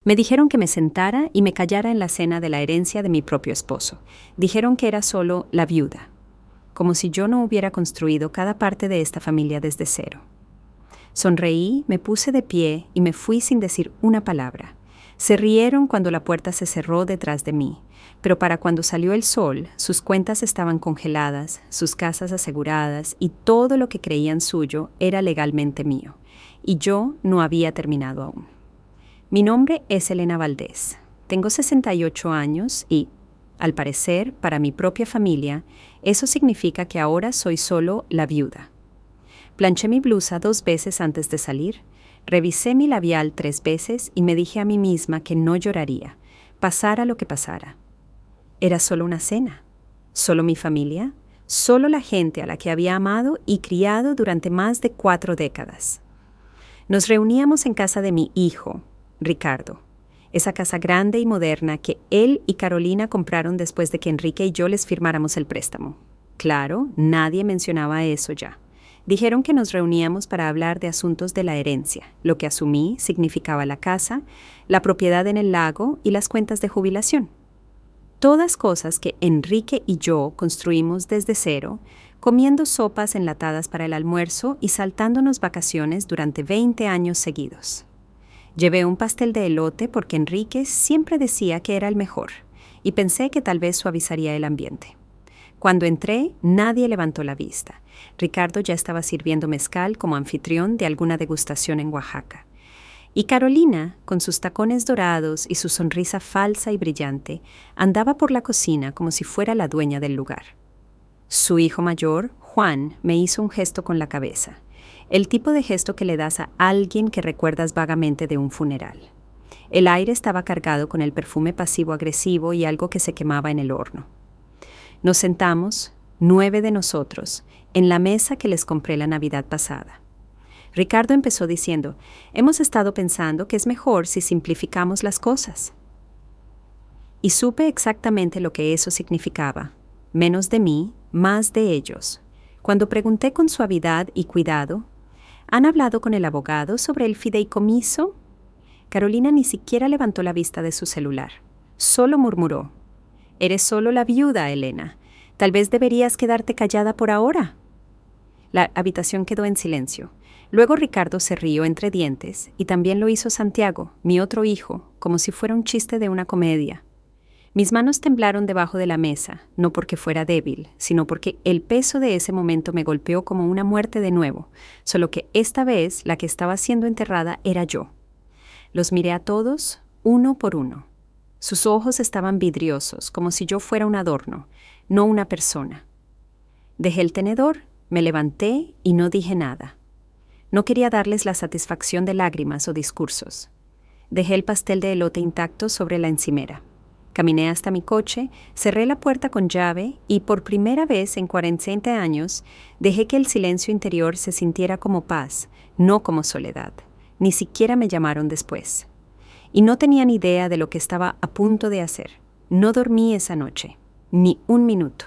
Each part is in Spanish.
Me dijeron que me sentara y me callara en la cena de la herencia de mi propio esposo. Dijeron que era solo la viuda, como si yo no hubiera construido cada parte de esta familia desde cero. Sonreí, me puse de pie y me fui sin decir una palabra. Se rieron cuando la puerta se cerró detrás de mí, pero para cuando salió el sol, sus cuentas estaban congeladas, sus casas aseguradas y todo lo que creían suyo era legalmente mío, y yo no había terminado aún. Mi nombre es Elena Valdés. Tengo 68 años y, al parecer, para mi propia familia, eso significa que ahora soy solo la viuda. Planché mi blusa 2 veces antes de salir, revisé mi labial 3 veces y me dije a mí misma que no lloraría, pasara lo que pasara. Era solo una cena, solo mi familia, solo la gente a la que había amado y criado durante más de 4 décadas. Nos reuníamos en casa de mi hijo, Ricardo, esa casa grande y moderna que él y Carolina compraron después de que Enrique y yo les firmáramos el préstamo. Claro, nadie mencionaba eso ya. Dijeron que nos reuníamos para hablar de asuntos de la herencia, lo que asumí significaba la casa, la propiedad en el lago y las cuentas de jubilación. Todas cosas que Enrique y yo construimos desde cero, comiendo sopas enlatadas para el almuerzo y saltándonos vacaciones durante 20 años seguidos. Llevé un pastel de elote porque Enrique siempre decía que era el mejor, y pensé que tal vez suavizaría el ambiente. Cuando entré, nadie levantó la vista. Ricardo ya estaba sirviendo mezcal como anfitrión de alguna degustación en Oaxaca. Y Carolina, con sus tacones dorados y su sonrisa falsa y brillante, andaba por la cocina como si fuera la dueña del lugar. Su hijo mayor, Juan, me hizo un gesto con la cabeza. El tipo de gesto que le das a alguien que recuerdas vagamente de un funeral. El aire estaba cargado con el perfume pasivo-agresivo y algo que se quemaba en el horno. Nos sentamos, 9 de nosotros, en la mesa que les compré la Navidad pasada. Ricardo empezó diciendo, hemos estado pensando que es mejor si simplificamos las cosas. Y supe exactamente lo que eso significaba. Menos de mí, más de ellos. Cuando pregunté con suavidad y cuidado, ¿han hablado con el abogado sobre el fideicomiso? Carolina ni siquiera levantó la vista de su celular. Solo murmuró. Eres solo la viuda, Elena. Tal vez deberías quedarte callada por ahora. La habitación quedó en silencio. Luego Ricardo se rió entre dientes y también lo hizo Santiago, mi otro hijo, como si fuera un chiste de una comedia. Mis manos temblaron debajo de la mesa, no porque fuera débil, sino porque el peso de ese momento me golpeó como una muerte de nuevo, solo que esta vez la que estaba siendo enterrada era yo. Los miré a todos, uno por uno. Sus ojos estaban vidriosos, como si yo fuera un adorno, no una persona. Dejé el tenedor, me levanté y no dije nada. No quería darles la satisfacción de lágrimas o discursos. Dejé el pastel de elote intacto sobre la encimera. Caminé hasta mi coche, cerré la puerta con llave y por primera vez en 40 años dejé que el silencio interior se sintiera como paz, no como soledad. Ni siquiera me llamaron después. Y no tenían idea de lo que estaba a punto de hacer. No dormí esa noche, ni un minuto.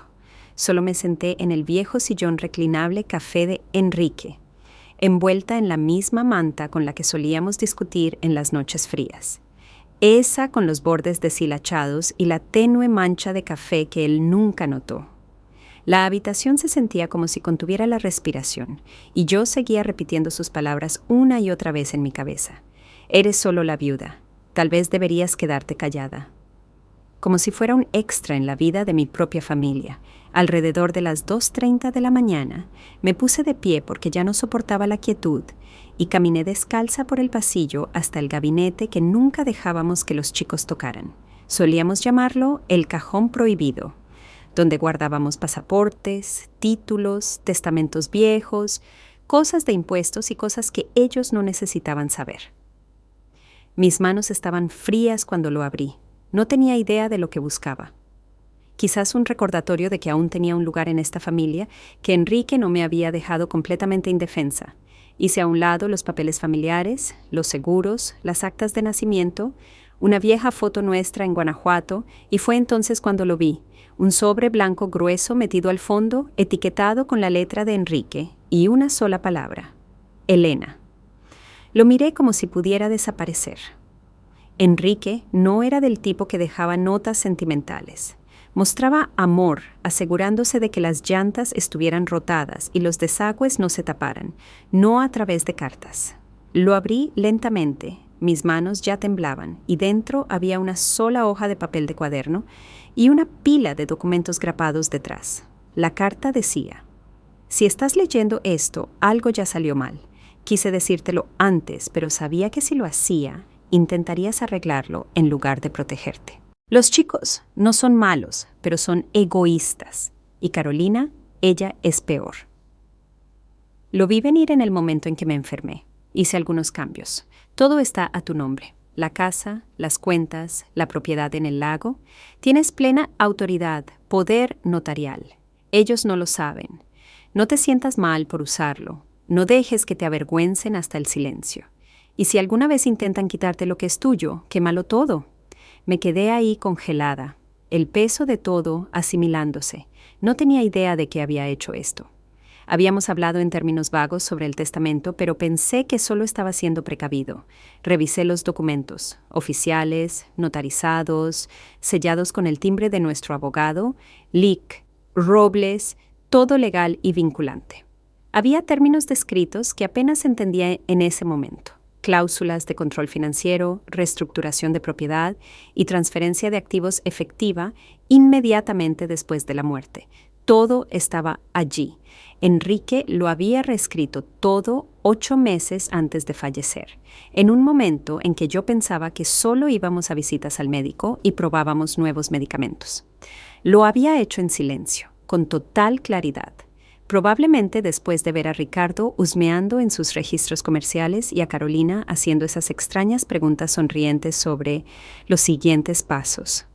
Solo me senté en el viejo sillón reclinable café de Enrique, envuelta en la misma manta con la que solíamos discutir en las noches frías. Esa con los bordes deshilachados y la tenue mancha de café que él nunca notó. La habitación se sentía como si contuviera la respiración, y yo seguía repitiendo sus palabras una y otra vez en mi cabeza. Eres solo la viuda. Tal vez deberías quedarte callada. Como si fuera un extra en la vida de mi propia familia. Alrededor de las 2:30 de la mañana, me puse de pie porque ya no soportaba la quietud y caminé descalza por el pasillo hasta el gabinete que nunca dejábamos que los chicos tocaran. Solíamos llamarlo el cajón prohibido, donde guardábamos pasaportes, títulos, testamentos viejos, cosas de impuestos y cosas que ellos no necesitaban saber. Mis manos estaban frías cuando lo abrí. No tenía idea de lo que buscaba. Quizás un recordatorio de que aún tenía un lugar en esta familia, que Enrique no me había dejado completamente indefensa. Hice a un lado los papeles familiares, los seguros, las actas de nacimiento, una vieja foto nuestra en Guanajuato, y fue entonces cuando lo vi, un sobre blanco grueso metido al fondo, etiquetado con la letra de Enrique, y una sola palabra: Elena. Lo miré como si pudiera desaparecer. Enrique no era del tipo que dejaba notas sentimentales. Mostraba amor, asegurándose de que las llantas estuvieran rotadas y los desagües no se taparan, no a través de cartas. Lo abrí lentamente, mis manos ya temblaban y dentro había una sola hoja de papel de cuaderno y una pila de documentos grapados detrás. La carta decía: si estás leyendo esto, algo ya salió mal. Quise decírtelo antes, pero sabía que si lo hacía, intentarías arreglarlo en lugar de protegerte. Los chicos no son malos, pero son egoístas. Y Carolina, ella es peor. Lo vi venir en el momento en que me enfermé. Hice algunos cambios. Todo está a tu nombre. La casa, las cuentas, la propiedad en el lago. Tienes plena autoridad, poder notarial. Ellos no lo saben. No te sientas mal por usarlo. No dejes que te avergüencen hasta el silencio. Y si alguna vez intentan quitarte lo que es tuyo, quémalo todo. Me quedé ahí congelada, el peso de todo asimilándose. No tenía idea de que había hecho esto. Habíamos hablado en términos vagos sobre el testamento, pero pensé que solo estaba siendo precavido. Revisé los documentos, oficiales, notarizados, sellados con el timbre de nuestro abogado, Lick, Robles, todo legal y vinculante. Había términos descritos que apenas entendía en ese momento. Cláusulas de control financiero, reestructuración de propiedad y transferencia de activos efectiva inmediatamente después de la muerte. Todo estaba allí. Enrique lo había reescrito todo 8 meses antes de fallecer, en un momento en que yo pensaba que solo íbamos a visitas al médico y probábamos nuevos medicamentos. Lo había hecho en silencio, con total claridad. Probablemente después de ver a Ricardo husmeando en sus registros comerciales y a Carolina haciendo esas extrañas preguntas sonrientes sobre los siguientes pasos.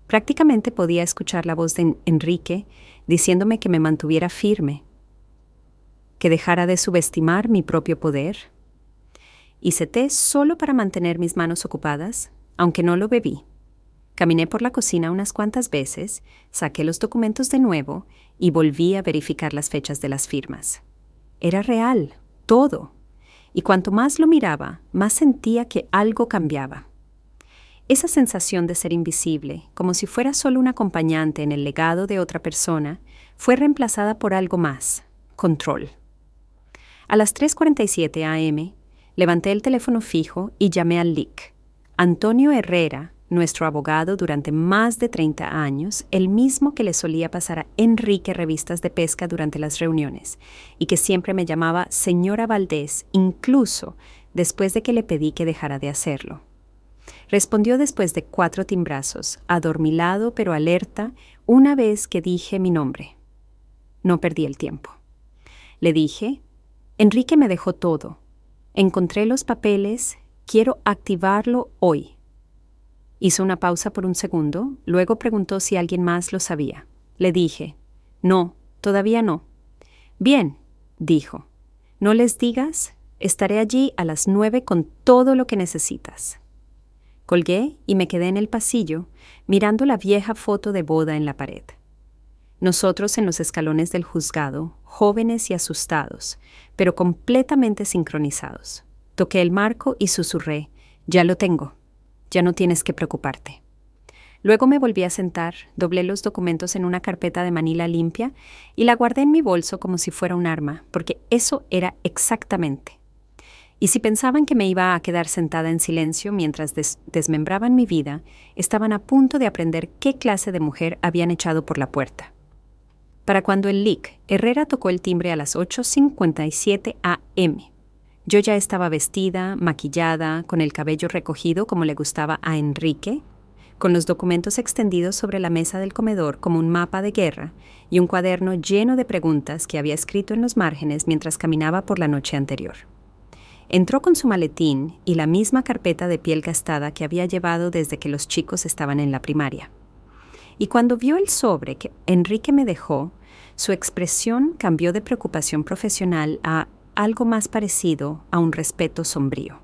Prácticamente podía escuchar la voz de Enrique diciéndome que me mantuviera firme, que dejara de subestimar mi propio poder. Hice té solo para mantener mis manos ocupadas, aunque no lo bebí. Caminé por la cocina unas cuantas veces, saqué los documentos de nuevo y volví a verificar las fechas de las firmas. Era real, todo. Y cuanto más lo miraba, más sentía que algo cambiaba. Esa sensación de ser invisible, como si fuera solo un acompañante en el legado de otra persona, fue reemplazada por algo más: control. A las 3:47 a.m., levanté el teléfono fijo y llamé al Lick. Antonio Herrera, nuestro abogado durante más de 30 años, el mismo que le solía pasar a Enrique revistas de pesca durante las reuniones y que siempre me llamaba señora Valdés, incluso después de que le pedí que dejara de hacerlo. Respondió después de 4 timbrazos, adormilado pero alerta, una vez que dije mi nombre. No perdí el tiempo. Le dije: Enrique me dejó todo. Encontré los papeles, quiero activarlo hoy. Hizo una pausa por un segundo, luego preguntó si alguien más lo sabía. Le dije: no, todavía no. Bien, dijo. No les digas, estaré allí a las 9 con todo lo que necesitas. Colgué y me quedé en el pasillo, mirando la vieja foto de boda en la pared. Nosotros en los escalones del juzgado, jóvenes y asustados, pero completamente sincronizados. Toqué el marco y susurré: ya lo tengo. Ya no tienes que preocuparte. Luego me volví a sentar, doblé los documentos en una carpeta de manila limpia y la guardé en mi bolso como si fuera un arma, porque eso era exactamente. Y si pensaban que me iba a quedar sentada en silencio mientras desmembraban mi vida, estaban a punto de aprender qué clase de mujer habían echado por la puerta. Para cuando el Lick, Herrera tocó el timbre a las 8:57 a.m., yo ya estaba vestida, maquillada, con el cabello recogido como le gustaba a Enrique, con los documentos extendidos sobre la mesa del comedor como un mapa de guerra y un cuaderno lleno de preguntas que había escrito en los márgenes mientras caminaba por la noche anterior. Entró con su maletín y la misma carpeta de piel gastada que había llevado desde que los chicos estaban en la primaria. Y cuando vio el sobre que Enrique me dejó, su expresión cambió de preocupación profesional a algo más parecido a un respeto sombrío.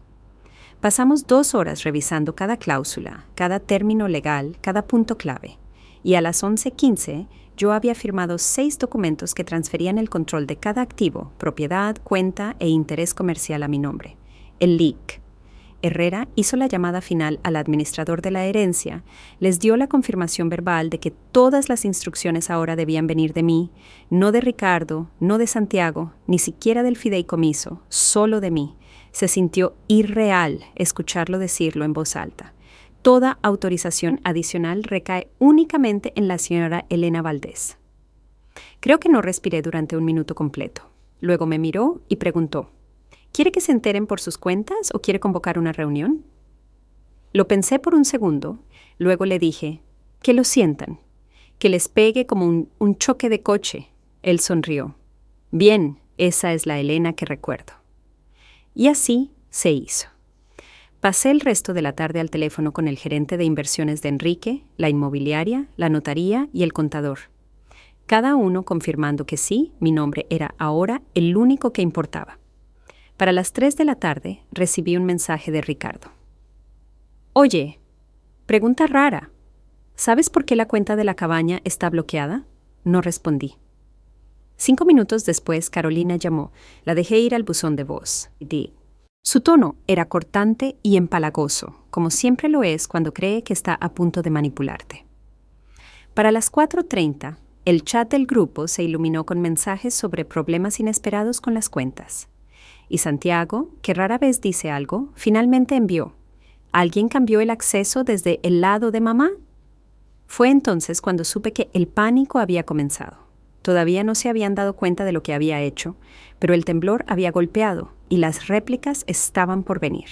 Pasamos 2 horas revisando cada cláusula, cada término legal, cada punto clave, y a las 11:15 yo había firmado 6 documentos que transferían el control de cada activo, propiedad, cuenta e interés comercial a mi nombre. El Lick. Herrera hizo la llamada final al administrador de la herencia, les dio la confirmación verbal de que todas las instrucciones ahora debían venir de mí, no de Ricardo, no de Santiago, ni siquiera del fideicomiso, solo de mí. Se sintió irreal escucharlo decirlo en voz alta. Toda autorización adicional recae únicamente en la señora Elena Valdés. Creo que no respiré durante un minuto completo. Luego me miró y preguntó: ¿quiere que se enteren por sus cuentas o quiere convocar una reunión? Lo pensé por un segundo, luego le dije: que lo sientan, que les pegue como un choque de coche. Él sonrió. Bien, esa es la Elena que recuerdo. Y así se hizo. Pasé el resto de la tarde al teléfono con el gerente de inversiones de Enrique, la inmobiliaria, la notaría y el contador. Cada uno confirmando que sí, mi nombre era ahora el único que importaba. Para las 3 de la tarde recibí un mensaje de Ricardo. Oye, pregunta rara. ¿Sabes por qué la cuenta de la cabaña está bloqueada? No respondí. 5 minutos después, Carolina llamó. La dejé ir al buzón de voz. Su tono era cortante y empalagoso, como siempre lo es cuando cree que está a punto de manipularte. Para las 4:30, el chat del grupo se iluminó con mensajes sobre problemas inesperados con las cuentas. Y Santiago, que rara vez dice algo, finalmente envió: ¿alguien cambió el acceso desde el lado de mamá? Fue entonces cuando supe que el pánico había comenzado. Todavía no se habían dado cuenta de lo que había hecho, pero el temblor había golpeado y las réplicas estaban por venir.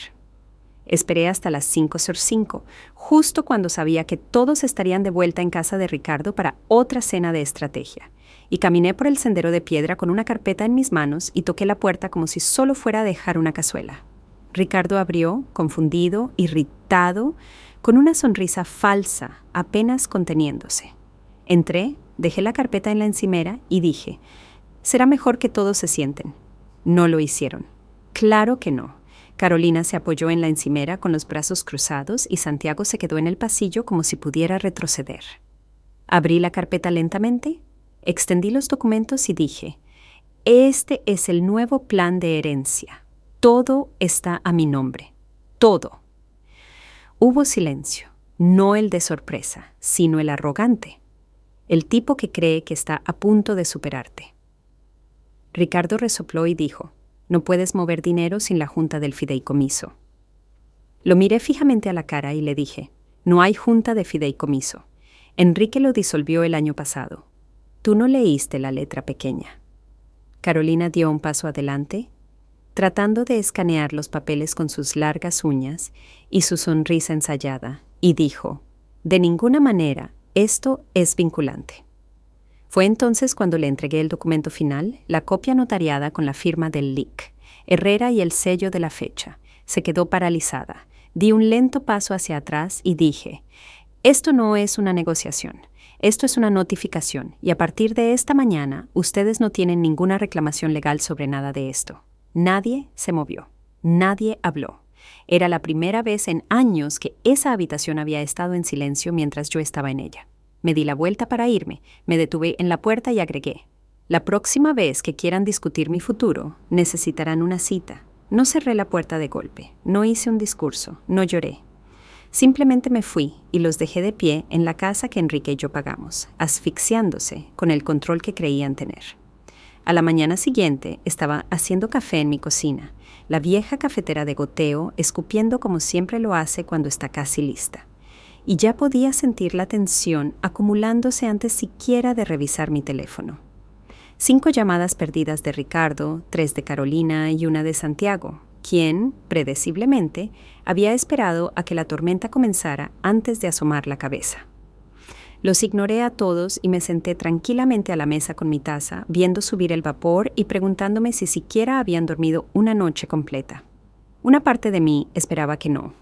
Esperé hasta las 5:05, justo cuando sabía que todos estarían de vuelta en casa de Ricardo para otra cena de estrategia, y caminé por el sendero de piedra con una carpeta en mis manos y toqué la puerta como si solo fuera a dejar una cazuela. Ricardo abrió, confundido, irritado, con una sonrisa falsa, apenas conteniéndose. Entré, dejé la carpeta en la encimera y dije: será mejor que todos se sienten. No lo hicieron. Claro que no. Carolina se apoyó en la encimera con los brazos cruzados y Santiago se quedó en el pasillo como si pudiera retroceder. Abrí la carpeta lentamente, extendí los documentos y dije: este es el nuevo plan de herencia. Todo está a mi nombre. Todo. Hubo silencio, no el de sorpresa, sino el arrogante. El tipo que cree que está a punto de superarte. Ricardo resopló y dijo: no puedes mover dinero sin la junta del fideicomiso. Lo miré fijamente a la cara y le dije: no hay junta de fideicomiso. Enrique lo disolvió el año pasado. Tú no leíste la letra pequeña. Carolina dio un paso adelante, tratando de escanear los papeles con sus largas uñas y su sonrisa ensayada, y dijo: de ninguna manera, esto es vinculante. Fue entonces cuando le entregué el documento final, la copia notariada con la firma del LIC, Herrera y el sello de la fecha. Se quedó paralizada. Di un lento paso hacia atrás y dije: esto no es una negociación, esto es una notificación, y a partir de esta mañana ustedes no tienen ninguna reclamación legal sobre nada de esto. Nadie se movió, nadie habló. Era la primera vez en años que esa habitación había estado en silencio mientras yo estaba en ella. Me di la vuelta para irme, me detuve en la puerta y agregué: la próxima vez que quieran discutir mi futuro, necesitarán una cita. No cerré la puerta de golpe, no hice un discurso, no lloré. Simplemente me fui y los dejé de pie en la casa que Enrique y yo pagamos, asfixiándose con el control que creían tener. A la mañana siguiente estaba haciendo café en mi cocina, la vieja cafetera de goteo escupiendo como siempre lo hace cuando está casi lista. Y ya podía sentir la tensión acumulándose antes siquiera de revisar mi teléfono. 5 llamadas perdidas de Ricardo, 3 de Carolina y 1 de Santiago, quien, predeciblemente, había esperado a que la tormenta comenzara antes de asomar la cabeza. Los ignoré a todos y me senté tranquilamente a la mesa con mi taza, viendo subir el vapor y preguntándome si siquiera habían dormido una noche completa. Una parte de mí esperaba que no.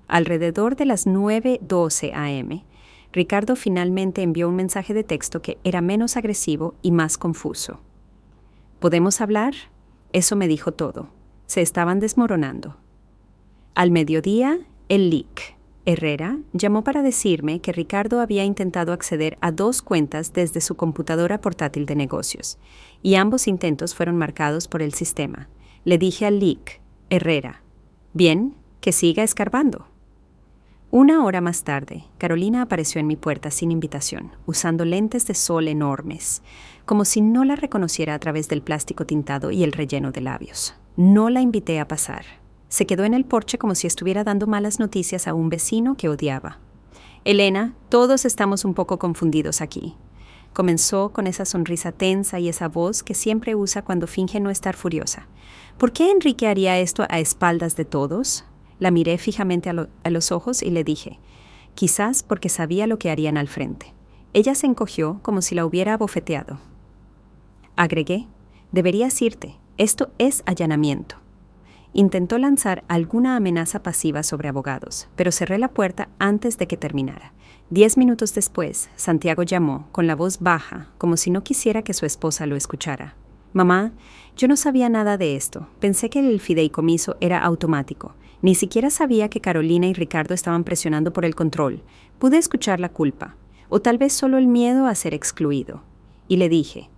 Alrededor de las 9:12 a.m., Ricardo finalmente envió un mensaje de texto que era menos agresivo y más confuso. ¿Podemos hablar? Eso me dijo todo. Se estaban desmoronando. Al mediodía, el LIC, Herrera, llamó para decirme que Ricardo había intentado acceder a 2 cuentas desde su computadora portátil de negocios, y ambos intentos fueron marcados por el sistema. Le dije al LIC, Herrera: bien, Que siga escarbando. Una hora más tarde, Carolina apareció en mi puerta sin invitación, usando lentes de sol enormes, como si no la reconociera a través del plástico tintado y el relleno de labios. No la invité a pasar. Se quedó en el porche como si estuviera dando malas noticias a un vecino que odiaba. Elena, todos estamos un poco confundidos aquí. Comenzó con esa sonrisa tensa y esa voz que siempre usa cuando finge no estar furiosa. ¿Por qué Enrique haría esto a espaldas de todos? La miré fijamente a los ojos y le dije, quizás porque sabía lo que harían al frente. Ella se encogió como si la hubiera abofeteado. Agregué, deberías irte, esto es allanamiento. Intentó lanzar alguna amenaza pasiva sobre abogados, pero cerré la puerta antes de que terminara. 10 minutos después, Santiago llamó, con la voz baja, como si no quisiera que su esposa lo escuchara. Mamá, yo no sabía nada de esto. Pensé que el fideicomiso era automático. Ni siquiera sabía que Carolina y Ricardo estaban presionando por el control. Pude escuchar la culpa, o tal vez solo el miedo a ser excluido. Y le dije,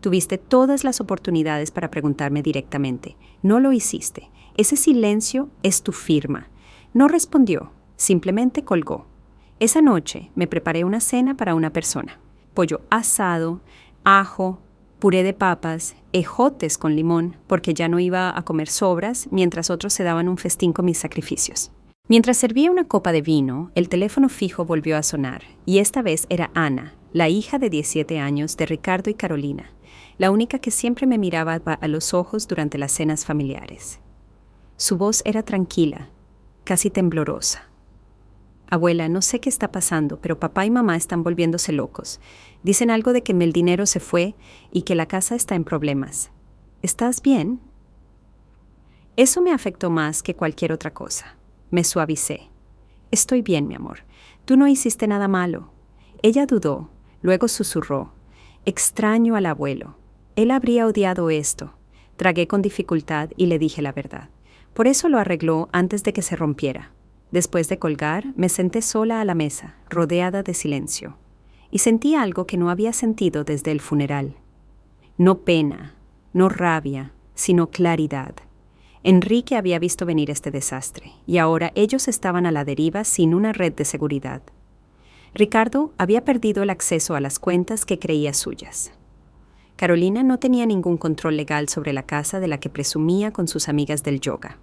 tuviste todas las oportunidades para preguntarme directamente. No lo hiciste. Ese silencio es tu firma. No respondió, simplemente colgó. Esa noche me preparé una cena para una persona. Pollo asado, ajo, puré de papas, ejotes con limón, porque ya no iba a comer sobras, mientras otros se daban un festín con mis sacrificios. Mientras servía una copa de vino, el teléfono fijo volvió a sonar, y esta vez era Ana, la hija de 17 años de Ricardo y Carolina, la única que siempre me miraba a los ojos durante las cenas familiares. Su voz era tranquila, casi temblorosa. Abuela, no sé qué está pasando, pero papá y mamá están volviéndose locos. Dicen algo de que el dinero se fue y que la casa está en problemas. ¿Estás bien? Eso me afectó más que cualquier otra cosa. Me suavicé. Estoy bien, mi amor. Tú no hiciste nada malo. Ella dudó, luego susurró. Extraño al abuelo. Él habría odiado esto. Tragué con dificultad y le dije la verdad. Por eso lo arregló antes de que se rompiera. Después de colgar, me senté sola a la mesa, rodeada de silencio, y sentí algo que no había sentido desde el funeral. No pena, no rabia, sino claridad. Enrique había visto venir este desastre, y ahora ellos estaban a la deriva sin una red de seguridad. Ricardo había perdido el acceso a las cuentas que creía suyas. Carolina no tenía ningún control legal sobre la casa de la que presumía con sus amigas del yoga.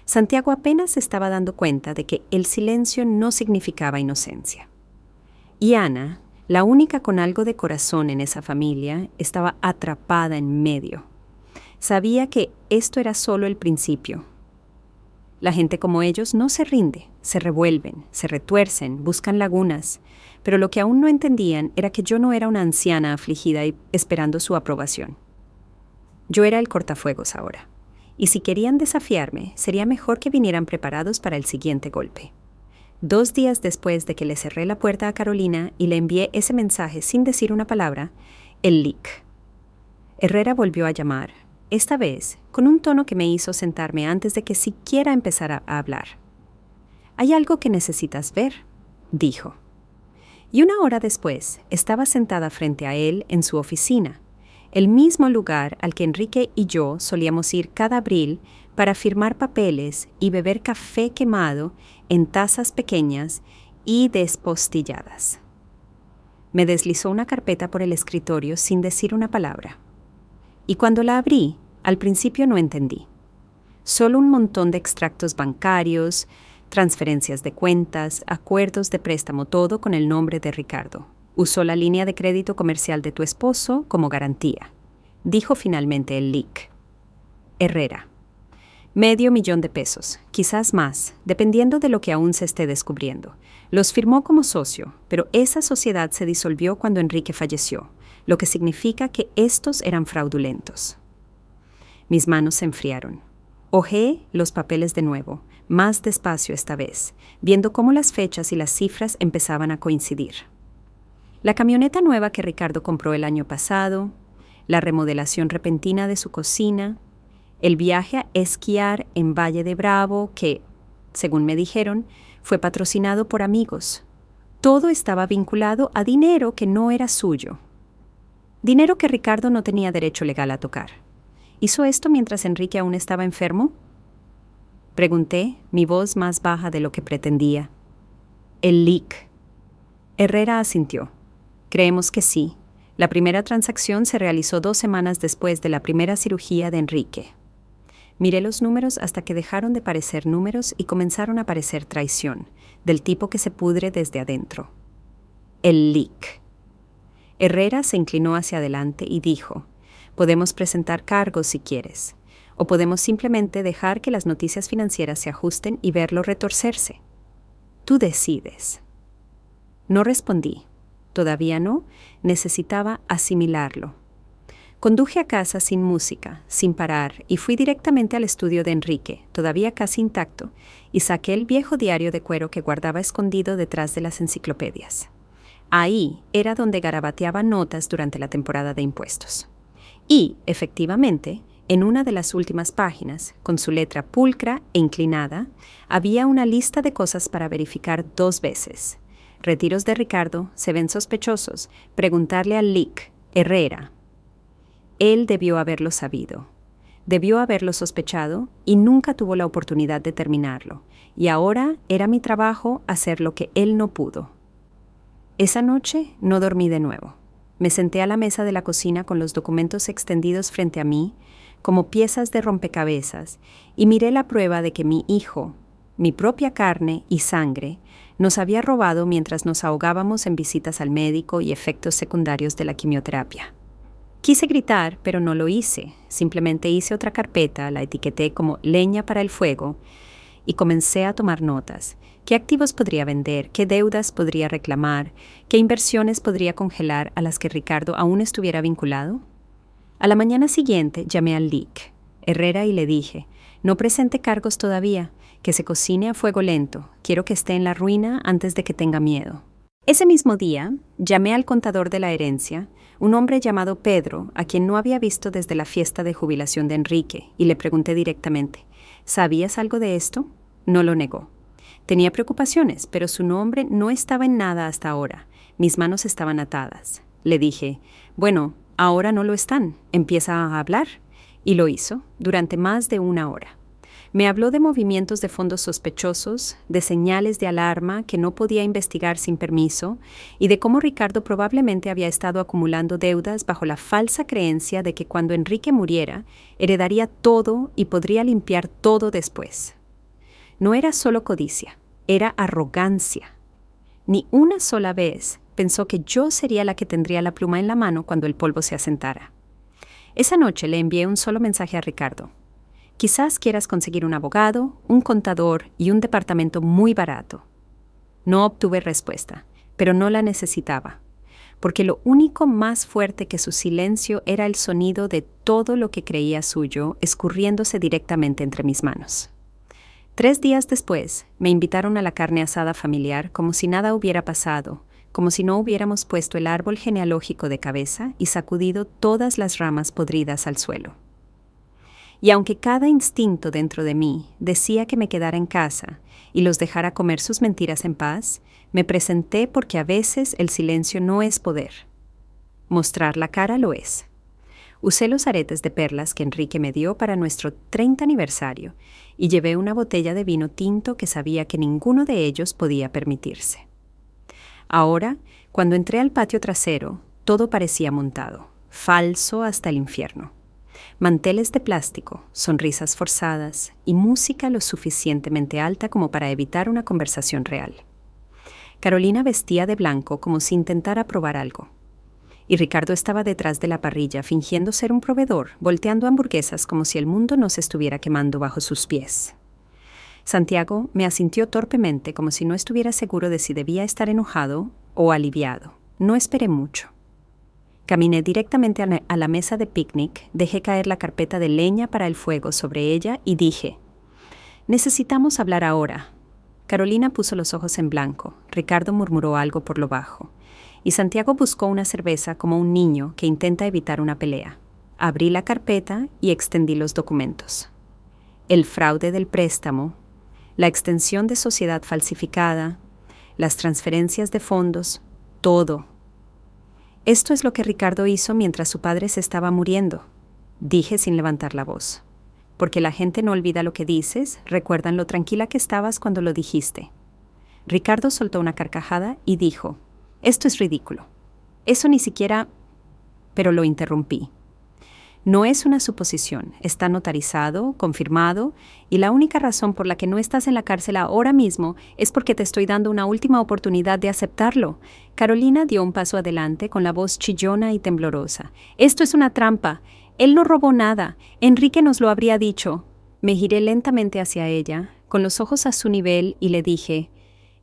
Santiago apenas se estaba dando cuenta de que el silencio no significaba inocencia. Y Ana, la única con algo de corazón en esa familia, estaba atrapada en medio. Sabía que esto era solo el principio. La gente como ellos no se rinde, se revuelven, se retuercen, buscan lagunas, pero lo que aún no entendían era que yo no era una anciana afligida y esperando su aprobación. Yo era el cortafuegos ahora. Y si querían desafiarme, sería mejor que vinieran preparados para el siguiente golpe. 2 días después de que le cerré la puerta a Carolina y le envié ese mensaje sin decir una palabra, el leak. Herrera volvió a llamar, esta vez con un tono que me hizo sentarme antes de que siquiera empezara a hablar. «Hay algo que necesitas ver», dijo. Y 1 hora después estaba sentada frente a él en su oficina, el mismo lugar al que Enrique y yo solíamos ir cada abril para firmar papeles y beber café quemado en tazas pequeñas y despostilladas. Me deslizó una carpeta por el escritorio sin decir una palabra. Y cuando la abrí, al principio no entendí. Solo un montón de extractos bancarios, transferencias de cuentas, acuerdos de préstamo, todo con el nombre de Ricardo. Usó la línea de crédito comercial de tu esposo como garantía, dijo finalmente el leak. Herrera. $500,000, quizás más, dependiendo de lo que aún se esté descubriendo. Los firmó como socio, pero esa sociedad se disolvió cuando Enrique falleció, lo que significa que estos eran fraudulentos. Mis manos se enfriaron. Hojeé los papeles de nuevo, más despacio esta vez, viendo cómo las fechas y las cifras empezaban a coincidir. La camioneta nueva que Ricardo compró el año pasado, la remodelación repentina de su cocina, el viaje a esquiar en Valle de Bravo que, según me dijeron, fue patrocinado por amigos. Todo estaba vinculado a dinero que no era suyo. Dinero que Ricardo no tenía derecho legal a tocar. ¿Hizo esto mientras Enrique aún estaba enfermo? Pregunté, mi voz más baja de lo que pretendía. El leak. Herrera asintió. Creemos que sí. La primera transacción se realizó 2 semanas después de la primera cirugía de Enrique. Miré los números hasta que dejaron de parecer números y comenzaron a parecer traición, del tipo que se pudre desde adentro. El leak. Herrera se inclinó hacia adelante y dijo, podemos presentar cargos si quieres, o podemos simplemente dejar que las noticias financieras se ajusten y verlo retorcerse. Tú decides. No respondí. Todavía no, necesitaba asimilarlo. Conduje a casa sin música, sin parar, y fui directamente al estudio de Enrique, todavía casi intacto, y saqué el viejo diario de cuero que guardaba escondido detrás de las enciclopedias. Ahí era donde garabateaba notas durante la temporada de impuestos. Y, efectivamente, en una de las últimas páginas, con su letra pulcra e inclinada, había una lista de cosas para verificar 2 veces. Retiros de Ricardo, se ven sospechosos, preguntarle al leak, Herrera. Él debió haberlo sabido. Debió haberlo sospechado y nunca tuvo la oportunidad de terminarlo. Y ahora era mi trabajo hacer lo que él no pudo. Esa noche no dormí de nuevo. Me senté a la mesa de la cocina con los documentos extendidos frente a mí, como piezas de rompecabezas, y miré la prueba de que mi hijo, mi propia carne y sangre, nos había robado mientras nos ahogábamos en visitas al médico y efectos secundarios de la quimioterapia. Quise gritar, pero no lo hice. Simplemente hice otra carpeta, la etiqueté como leña para el fuego y comencé a tomar notas. ¿Qué activos podría vender? ¿Qué deudas podría reclamar? ¿Qué inversiones podría congelar a las que Ricardo aún estuviera vinculado? A la mañana siguiente llamé al leak, Herrera, y le dije, no presente cargos todavía, que se cocine a fuego lento, quiero que esté en la ruina antes de que tenga miedo. Ese mismo día, llamé al contador de la herencia, un hombre llamado Pedro, a quien no había visto desde la fiesta de jubilación de Enrique, y le pregunté directamente, ¿sabías algo de esto? No lo negó. Tenía preocupaciones, pero su nombre no estaba en nada hasta ahora. Mis manos estaban atadas. Le dije, bueno, ahora no lo están. Empieza a hablar. Y lo hizo, durante más de 1 hora. Me habló de movimientos de fondos sospechosos, de señales de alarma que no podía investigar sin permiso, y de cómo Ricardo probablemente había estado acumulando deudas bajo la falsa creencia de que cuando Enrique muriera, heredaría todo y podría limpiar todo después. No era solo codicia, era arrogancia. Ni una sola vez pensó que yo sería la que tendría la pluma en la mano cuando el polvo se asentara. Esa noche le envié un solo mensaje a Ricardo. Quizás quieras conseguir un abogado, un contador y un departamento muy barato. No obtuve respuesta, pero no la necesitaba, porque lo único más fuerte que su silencio era el sonido de todo lo que creía suyo escurriéndose directamente entre mis manos. 3 días después, me invitaron a la carne asada familiar como si nada hubiera pasado, como si no hubiéramos puesto el árbol genealógico de cabeza y sacudido todas las ramas podridas al suelo. Y aunque cada instinto dentro de mí decía que me quedara en casa y los dejara comer sus mentiras en paz, me presenté porque a veces el silencio no es poder. Mostrar la cara lo es. Usé los aretes de perlas que Enrique me dio para nuestro 30 aniversario y llevé una botella de vino tinto que sabía que ninguno de ellos podía permitirse. Ahora, cuando entré al patio trasero, todo parecía montado, falso hasta el infierno. Manteles de plástico, sonrisas forzadas y música lo suficientemente alta como para evitar una conversación real. Carolina vestía de blanco como si intentara probar algo. Y Ricardo estaba detrás de la parrilla fingiendo ser un proveedor, volteando hamburguesas como si el mundo no se estuviera quemando bajo sus pies. Santiago me asintió torpemente como si no estuviera seguro de si debía estar enojado o aliviado. No esperé mucho. Caminé directamente a la mesa de picnic, dejé caer la carpeta de leña para el fuego sobre ella y dije, «Necesitamos hablar ahora». Carolina puso los ojos en blanco, Ricardo murmuró algo por lo bajo, y Santiago buscó una cerveza como un niño que intenta evitar una pelea. Abrí la carpeta y extendí los documentos. El fraude del préstamo, la extensión de sociedad falsificada, las transferencias de fondos, todo. Esto es lo que Ricardo hizo mientras su padre se estaba muriendo, dije sin levantar la voz. Porque la gente no olvida lo que dices, recuerdan lo tranquila que estabas cuando lo dijiste. Ricardo soltó una carcajada y dijo, «Esto es ridículo. Eso ni siquiera...» Pero lo interrumpí. No es una suposición, está notarizado, confirmado, y la única razón por la que no estás en la cárcel ahora mismo es porque te estoy dando una última oportunidad de aceptarlo. Carolina dio un paso adelante con la voz chillona y temblorosa. «Esto es una trampa. Él no robó nada. Enrique nos lo habría dicho». Me giré lentamente hacia ella, con los ojos a su nivel, y le dije,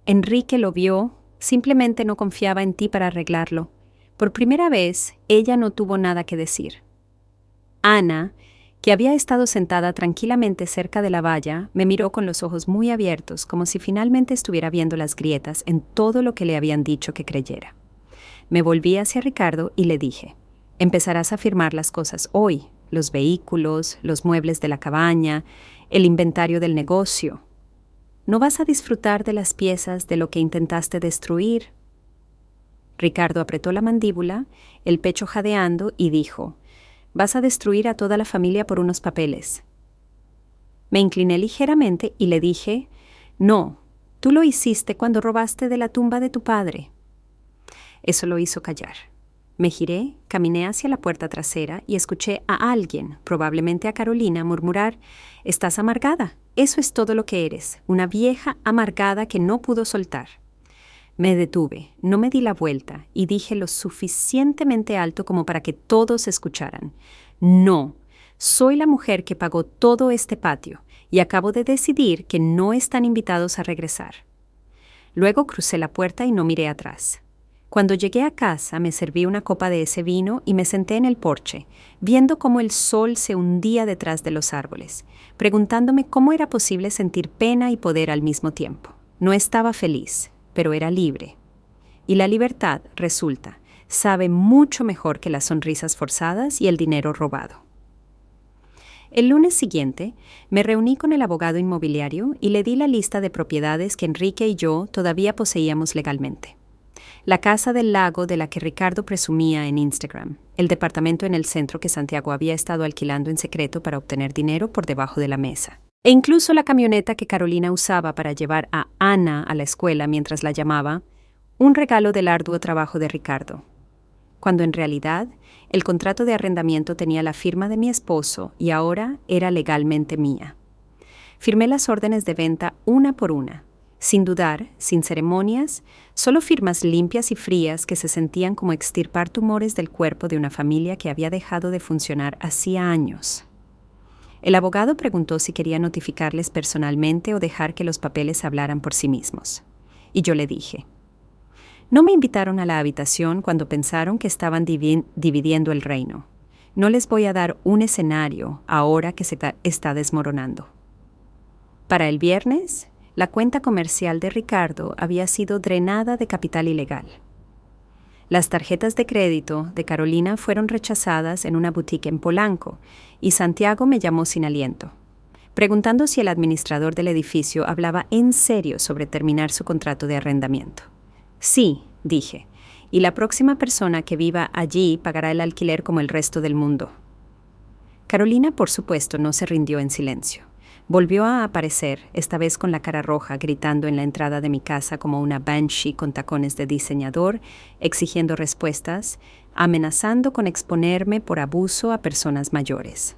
«Enrique lo vio, simplemente no confiaba en ti para arreglarlo». Por primera vez, ella no tuvo nada que decir. Ana, que había estado sentada tranquilamente cerca de la valla, me miró con los ojos muy abiertos, como si finalmente estuviera viendo las grietas en todo lo que le habían dicho que creyera. Me volví hacia Ricardo y le dije, «Empezarás a firmar las cosas hoy, los vehículos, los muebles de la cabaña, el inventario del negocio. ¿No vas a disfrutar de las piezas de lo que intentaste destruir?» Ricardo apretó la mandíbula, el pecho jadeando, y dijo, «Vas a destruir a toda la familia por unos papeles». Me incliné ligeramente y le dije, «No, tú lo hiciste cuando robaste de la tumba de tu padre». Eso lo hizo callar. Me giré, caminé hacia la puerta trasera y escuché a alguien, probablemente a Carolina, murmurar, «Estás amargada. Eso es todo lo que eres, una vieja amargada que no pudo soltar». Me detuve, no me di la vuelta y dije lo suficientemente alto como para que todos escucharan. «No, soy la mujer que pagó todo este patio y acabo de decidir que no están invitados a regresar». Luego crucé la puerta y no miré atrás. Cuando llegué a casa me serví una copa de ese vino y me senté en el porche, viendo cómo el sol se hundía detrás de los árboles, preguntándome cómo era posible sentir pena y poder al mismo tiempo. No estaba feliz, pero era libre. Y la libertad, resulta, sabe mucho mejor que las sonrisas forzadas y el dinero robado. El lunes siguiente, me reuní con el abogado inmobiliario y le di la lista de propiedades que Enrique y yo todavía poseíamos legalmente. La casa del lago de la que Ricardo presumía en Instagram, el departamento en el centro que Santiago había estado alquilando en secreto para obtener dinero por debajo de la mesa. E incluso la camioneta que Carolina usaba para llevar a Ana a la escuela mientras la llamaba, un regalo del arduo trabajo de Ricardo. Cuando en realidad el contrato de arrendamiento tenía la firma de mi esposo y ahora era legalmente mía. Firmé las órdenes de venta una por una, sin dudar, sin ceremonias, solo firmas limpias y frías que se sentían como extirpar tumores del cuerpo de una familia que había dejado de funcionar hacía años. El abogado preguntó si quería notificarles personalmente o dejar que los papeles hablaran por sí mismos. Y yo le dije, «No me invitaron a la habitación cuando pensaron que estaban dividiendo el reino. No les voy a dar un escenario ahora que se está desmoronando». Para el viernes, la cuenta comercial de Ricardo había sido drenada de capital ilegal. Las tarjetas de crédito de Carolina fueron rechazadas en una boutique en Polanco y Santiago me llamó sin aliento, preguntando si el administrador del edificio hablaba en serio sobre terminar su contrato de arrendamiento. «Sí», dije, «y la próxima persona que viva allí pagará el alquiler como el resto del mundo». Carolina, por supuesto, no se rindió en silencio. Volvió a aparecer, esta vez con la cara roja, gritando en la entrada de mi casa como una banshee con tacones de diseñador, exigiendo respuestas, amenazando con exponerme por abuso a personas mayores.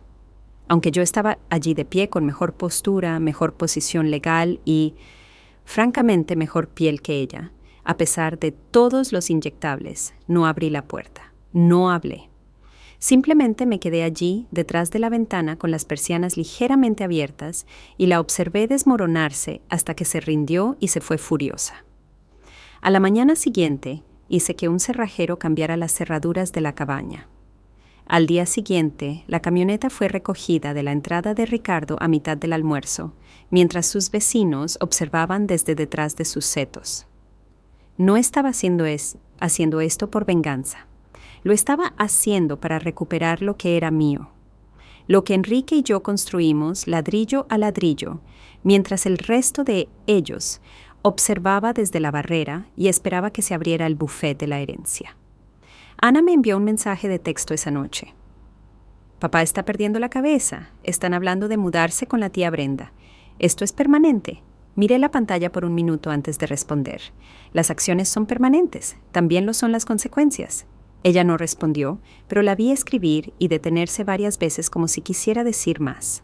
Aunque yo estaba allí de pie con mejor postura, mejor posición legal y, francamente, mejor piel que ella, a pesar de todos los inyectables, no abrí la puerta, no hablé. Simplemente me quedé allí, detrás de la ventana, con las persianas ligeramente abiertas, y la observé desmoronarse hasta que se rindió y se fue furiosa. A la mañana siguiente, hice que un cerrajero cambiara las cerraduras de la cabaña. Al día siguiente, la camioneta fue recogida de la entrada de Ricardo a mitad del almuerzo, mientras sus vecinos observaban desde detrás de sus setos. No estaba haciendo esto por venganza. Lo estaba haciendo para recuperar lo que era mío. Lo que Enrique y yo construimos ladrillo a ladrillo, mientras el resto de ellos observaba desde la barrera y esperaba que se abriera el buffet de la herencia. Ana me envió un mensaje de texto esa noche. Papá está perdiendo la cabeza. Están hablando de mudarse con la tía Brenda. Esto es permanente. Miré la pantalla por un minuto antes de responder. Las acciones son permanentes. También lo son las consecuencias. Ella no respondió, pero la vi escribir y detenerse varias veces como si quisiera decir más.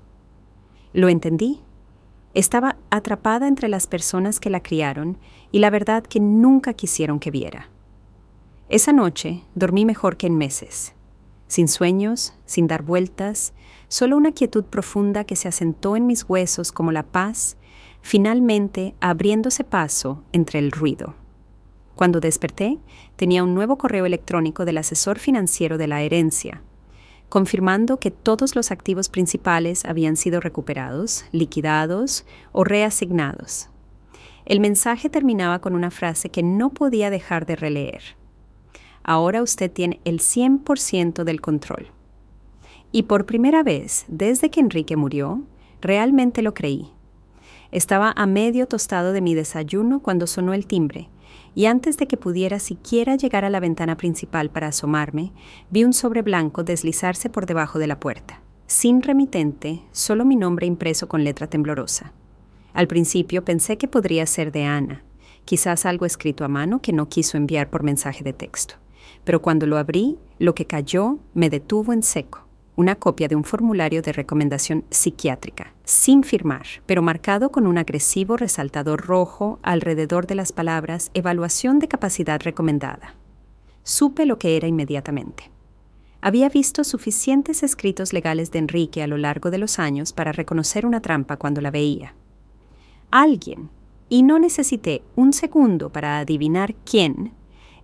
Lo entendí. Estaba atrapada entre las personas que la criaron y la verdad que nunca quisieron que viera. Esa noche dormí mejor que en meses. Sin sueños, sin dar vueltas, solo una quietud profunda que se asentó en mis huesos como la paz, finalmente abriéndose paso entre el ruido. Cuando desperté, tenía un nuevo correo electrónico del asesor financiero de la herencia, confirmando que todos los activos principales habían sido recuperados, liquidados o reasignados. El mensaje terminaba con una frase que no podía dejar de releer. Ahora usted tiene el 100% del control. Y por primera vez, desde que Enrique murió, realmente lo creí. Estaba a medio tostado de mi desayuno cuando sonó el timbre, y antes de que pudiera siquiera llegar a la ventana principal para asomarme, vi un sobre blanco deslizarse por debajo de la puerta. Sin remitente, solo mi nombre impreso con letra temblorosa. Al principio pensé que podría ser de Ana, quizás algo escrito a mano que no quiso enviar por mensaje de texto. Pero cuando lo abrí, lo que cayó me detuvo en seco. Una copia de un formulario de recomendación psiquiátrica, sin firmar, pero marcado con un agresivo resaltador rojo alrededor de las palabras «Evaluación de capacidad recomendada». Supe lo que era inmediatamente. Había visto suficientes escritos legales de Enrique a lo largo de los años para reconocer una trampa cuando la veía. Alguien, y no necesité un segundo para adivinar quién,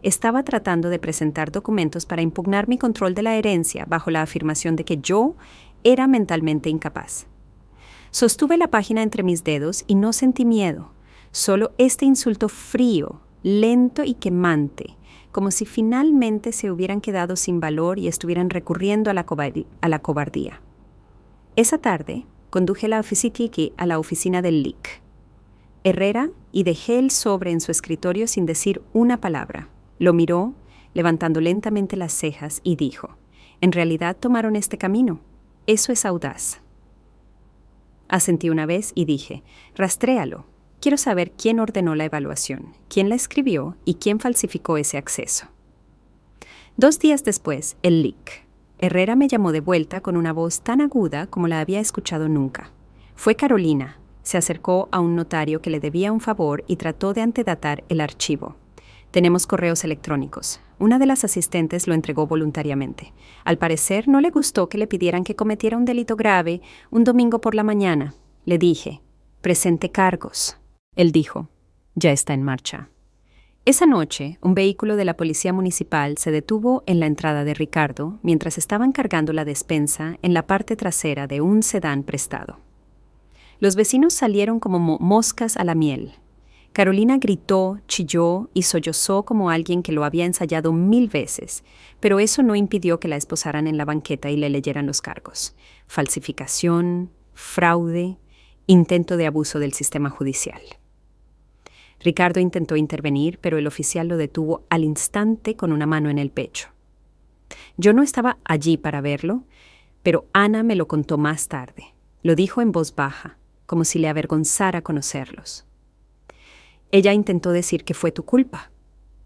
estaba tratando de presentar documentos para impugnar mi control de la herencia bajo la afirmación de que yo era mentalmente incapaz. Sostuve la página entre mis dedos y no sentí miedo, solo este insulto frío, lento y quemante, como si finalmente se hubieran quedado sin valor y estuvieran recurriendo a la cobardía. Esa tarde, conduje la Oficitiki a la oficina del LIC. Herrera y dejé el sobre en su escritorio sin decir una palabra. Lo miró, levantando lentamente las cejas, y dijo, «En realidad tomaron este camino. Eso es audaz». Asentí una vez y dije, «Rastréalo. Quiero saber quién ordenó la evaluación, quién la escribió y quién falsificó ese acceso». 2 días después, el LIC. Herrera me llamó de vuelta con una voz tan aguda como la había escuchado nunca. Fue Carolina. Se acercó a un notario que le debía un favor y trató de antedatar el archivo. «Tenemos correos electrónicos». Una de las asistentes lo entregó voluntariamente. Al parecer no le gustó que le pidieran que cometiera un delito grave un domingo por la mañana. Le dije, «Presente cargos». Él dijo, «Ya está en marcha». Esa noche, un vehículo de la policía municipal se detuvo en la entrada de Ricardo mientras estaban cargando la despensa en la parte trasera de un sedán prestado. Los vecinos salieron como moscas a la miel. Carolina gritó, chilló y sollozó como alguien que lo había ensayado 1000 veces, pero eso no impidió que la esposaran en la banqueta y le leyeran los cargos: falsificación, fraude, intento de abuso del sistema judicial. Ricardo intentó intervenir, pero el oficial lo detuvo al instante con una mano en el pecho. Yo no estaba allí para verlo, pero Ana me lo contó más tarde. Lo dijo en voz baja, como si le avergonzara conocerlos. «Ella intentó decir que fue tu culpa»,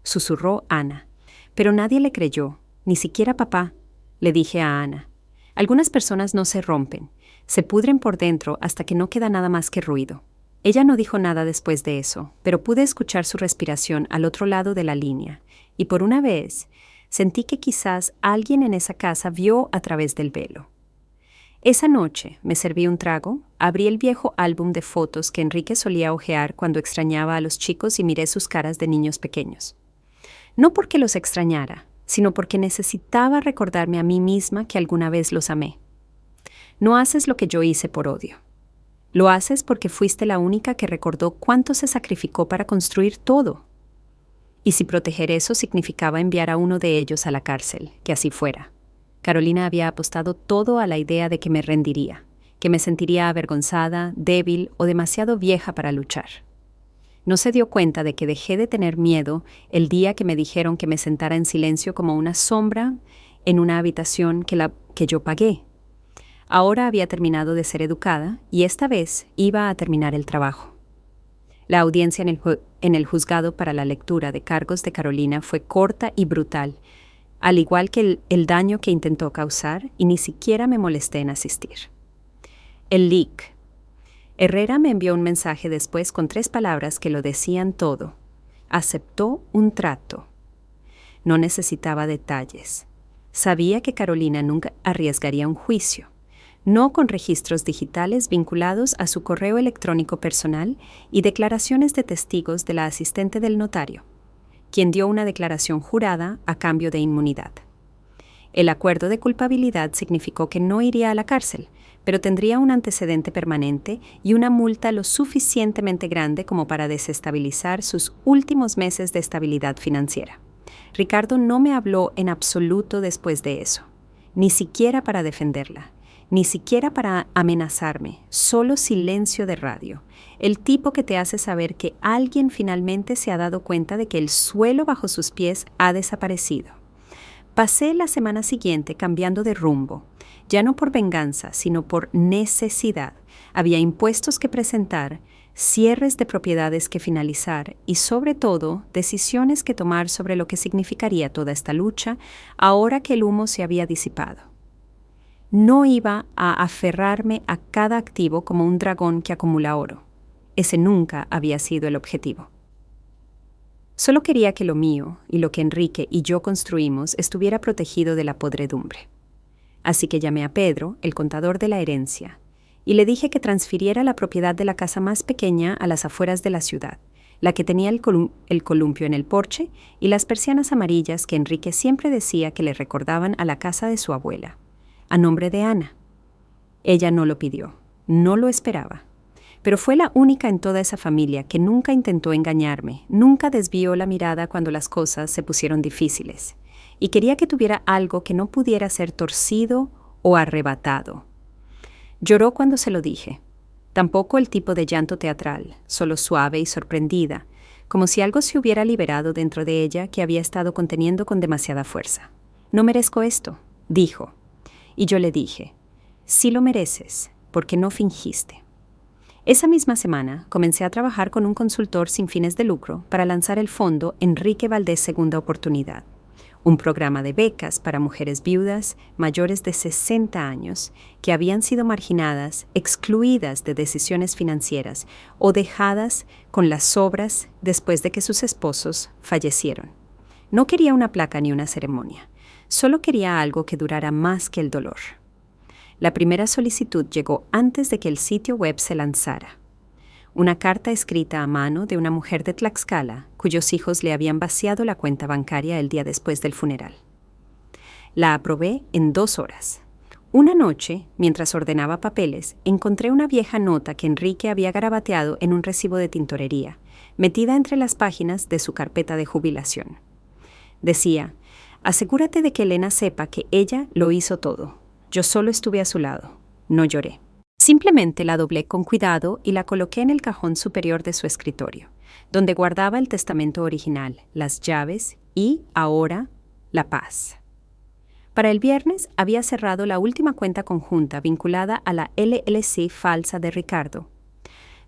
susurró Ana, pero nadie le creyó, ni siquiera papá. Le dije a Ana, «Algunas personas no se rompen, se pudren por dentro hasta que no queda nada más que ruido». Ella no dijo nada después de eso, pero pude escuchar su respiración al otro lado de la línea, y por una vez sentí que quizás alguien en esa casa vio a través del velo. Esa noche me serví un trago, abrí el viejo álbum de fotos que Enrique solía hojear cuando extrañaba a los chicos y miré sus caras de niños pequeños. No porque los extrañara, sino porque necesitaba recordarme a mí misma que alguna vez los amé. No haces lo que yo hice por odio. Lo haces porque fuiste la única que recordó cuánto se sacrificó para construir todo. Y si proteger eso significaba enviar a uno de ellos a la cárcel, que así fuera. Carolina había apostado todo a la idea de que me rendiría, que me sentiría avergonzada, débil o demasiado vieja para luchar. No se dio cuenta de que dejé de tener miedo el día que me dijeron que me sentara en silencio como una sombra en una habitación que yo pagué, Ahora había terminado de ser educada y esta vez iba a terminar el trabajo. La audiencia en el juzgado para la lectura de cargos de Carolina fue corta y brutal, al igual que el daño que intentó causar, y ni siquiera me molesté en asistir. El leak. Herrera me envió un mensaje después con 3 palabras que lo decían todo. Aceptó un trato. No necesitaba detalles. Sabía que Carolina nunca arriesgaría un juicio, no con registros digitales vinculados a su correo electrónico personal y declaraciones de testigos de la asistente del notario, quien dio una declaración jurada a cambio de inmunidad. El acuerdo de culpabilidad significó que no iría a la cárcel, pero tendría un antecedente permanente y una multa lo suficientemente grande como para desestabilizar sus últimos meses de estabilidad financiera. Ricardo no me habló en absoluto después de eso, ni siquiera para defenderla, ni siquiera para amenazarme, solo silencio de radio, el tipo que te hace saber que alguien finalmente se ha dado cuenta de que el suelo bajo sus pies ha desaparecido. Pasé la semana siguiente cambiando de rumbo, ya no por venganza, sino por necesidad. Había impuestos que presentar, cierres de propiedades que finalizar y, sobre todo, decisiones que tomar sobre lo que significaría toda esta lucha ahora que el humo se había disipado. No iba a aferrarme a cada activo como un dragón que acumula oro. Ese nunca había sido el objetivo. Solo quería que lo mío y lo que Enrique y yo construimos estuviera protegido de la podredumbre. Así que llamé a Pedro, el contador de la herencia, y le dije que transfiriera la propiedad de la casa más pequeña a las afueras de la ciudad, la que tenía el columpio en el porche y las persianas amarillas que Enrique siempre decía que le recordaban a la casa de su abuela, a nombre de Ana. Ella no lo pidió, no lo esperaba, pero fue la única en toda esa familia que nunca intentó engañarme, nunca desvió la mirada cuando las cosas se pusieron difíciles, y quería que tuviera algo que no pudiera ser torcido o arrebatado. Lloró cuando se lo dije. Tampoco el tipo de llanto teatral, solo suave y sorprendida, como si algo se hubiera liberado dentro de ella que había estado conteniendo con demasiada fuerza. No merezco esto, dijo. Y yo le dije, sí lo mereces, porque no fingiste. Esa misma semana comencé a trabajar con un consultor sin fines de lucro para lanzar el fondo Enrique Valdés Segunda Oportunidad, un programa de becas para mujeres viudas mayores de 60 años que habían sido marginadas, excluidas de decisiones financieras o dejadas con las sobras después de que sus esposos fallecieron. No quería una placa ni una ceremonia, solo quería algo que durara más que el dolor. La primera solicitud llegó antes de que el sitio web se lanzara. Una carta escrita a mano de una mujer de Tlaxcala, cuyos hijos le habían vaciado la cuenta bancaria el día después del funeral. La aprobé en 2 horas. Una noche, mientras ordenaba papeles, encontré una vieja nota que Enrique había garabateado en un recibo de tintorería, metida entre las páginas de su carpeta de jubilación. Decía, asegúrate de que Elena sepa que ella lo hizo todo. Yo solo estuve a su lado. No lloré. Simplemente la doblé con cuidado y la coloqué en el cajón superior de su escritorio, donde guardaba el testamento original, las llaves y, ahora, la paz. Para el viernes había cerrado la última cuenta conjunta vinculada a la LLC falsa de Ricardo,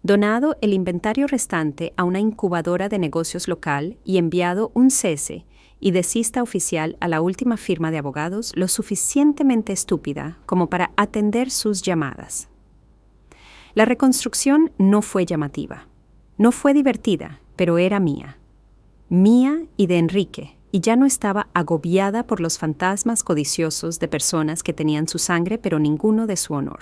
donado el inventario restante a una incubadora de negocios local y enviado un cese y desista oficial a la última firma de abogados lo suficientemente estúpida como para atender sus llamadas. La reconstrucción no fue llamativa, no fue divertida, pero era mía. Mía y de Enrique, y ya no estaba agobiada por los fantasmas codiciosos de personas que tenían su sangre pero ninguno de su honor.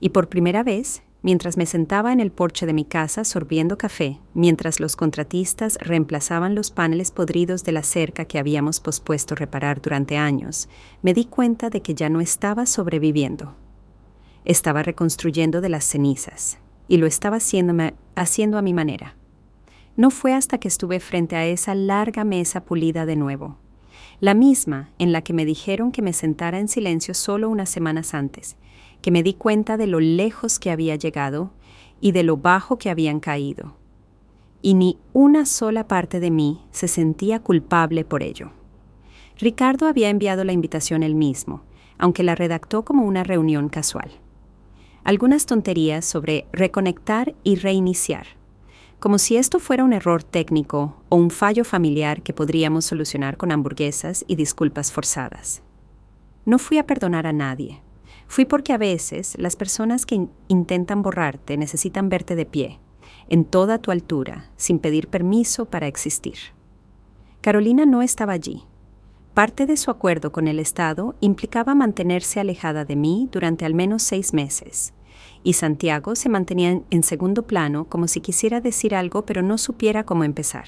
Y por primera vez, mientras me sentaba en el porche de mi casa sorbiendo café, mientras los contratistas reemplazaban los paneles podridos de la cerca que habíamos pospuesto reparar durante años, me di cuenta de que ya no estaba sobreviviendo. Estaba reconstruyendo de las cenizas, y lo estaba haciendo a mi manera. No fue hasta que estuve frente a esa larga mesa pulida de nuevo, la misma en la que me dijeron que me sentara en silencio solo unas semanas antes, que me di cuenta de lo lejos que había llegado y de lo bajo que habían caído. Y ni una sola parte de mí se sentía culpable por ello. Ricardo había enviado la invitación él mismo, aunque la redactó como una reunión casual. Algunas tonterías sobre reconectar y reiniciar, como si esto fuera un error técnico o un fallo familiar que podríamos solucionar con hamburguesas y disculpas forzadas. No fui a perdonar a nadie. Fui porque a veces las personas que intentan borrarte necesitan verte de pie, en toda tu altura, sin pedir permiso para existir. Carolina no estaba allí. Parte de su acuerdo con el Estado implicaba mantenerse alejada de mí durante al menos 6 meses, y Santiago se mantenía en segundo plano como si quisiera decir algo pero no supiera cómo empezar.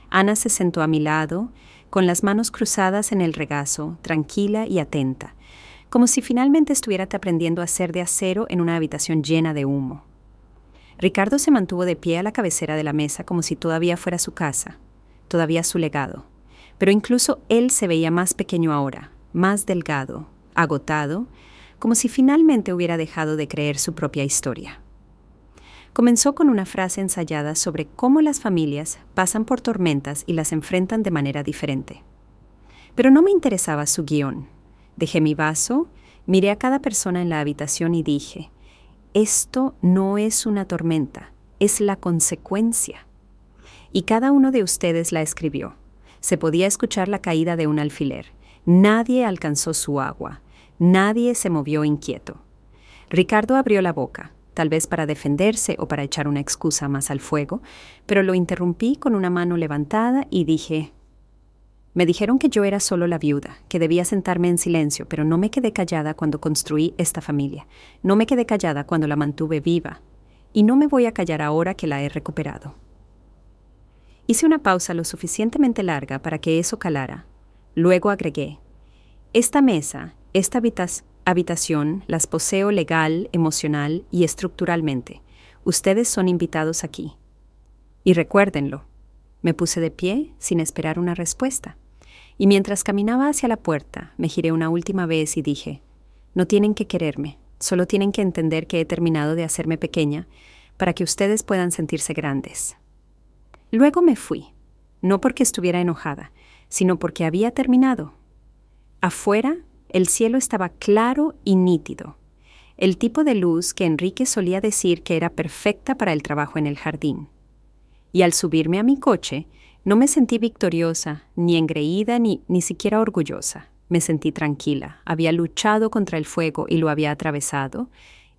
Ana se sentó a mi lado, con las manos cruzadas en el regazo, tranquila y atenta, como si finalmente estuviera aprendiendo a ser de acero en una habitación llena de humo. Ricardo se mantuvo de pie a la cabecera de la mesa como si todavía fuera su casa, todavía su legado. Pero incluso él se veía más pequeño ahora, más delgado, agotado, como si finalmente hubiera dejado de creer su propia historia. Comenzó con una frase ensayada sobre cómo las familias pasan por tormentas y las enfrentan de manera diferente. Pero no me interesaba su guión. Dejé mi vaso, miré a cada persona en la habitación y dije, esto no es una tormenta, es la consecuencia. Y cada uno de ustedes la escribió. Se podía escuchar la caída de un alfiler. Nadie alcanzó su agua. Nadie se movió inquieto. Ricardo abrió la boca, tal vez para defenderse o para echar una excusa más al fuego, pero lo interrumpí con una mano levantada y dije, me dijeron que yo era solo la viuda, que debía sentarme en silencio, pero no me quedé callada cuando construí esta familia. No me quedé callada cuando la mantuve viva. Y no me voy a callar ahora que la he recuperado. Hice una pausa lo suficientemente larga para que eso calara. Luego agregué, esta mesa, esta habitación, las poseo legal, emocional y estructuralmente. Ustedes son invitados aquí. Y recuérdenlo. Me puse de pie sin esperar una respuesta. Y mientras caminaba hacia la puerta, me giré una última vez y dije, no tienen que quererme, solo tienen que entender que he terminado de hacerme pequeña para que ustedes puedan sentirse grandes. Luego me fui, no porque estuviera enojada, sino porque había terminado. Afuera, el cielo estaba claro y nítido, el tipo de luz que Enrique solía decir que era perfecta para el trabajo en el jardín. Y al subirme a mi coche, no me sentí victoriosa, ni engreída, ni siquiera orgullosa. Me sentí tranquila, había luchado contra el fuego y lo había atravesado,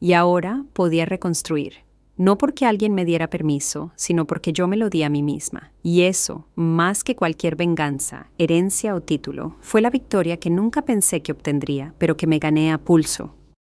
y ahora podía reconstruir. No porque alguien me diera permiso, sino porque yo me lo di a mí misma. Y eso, más que cualquier venganza, herencia o título, fue la victoria que nunca pensé que obtendría, pero que me gané a pulso.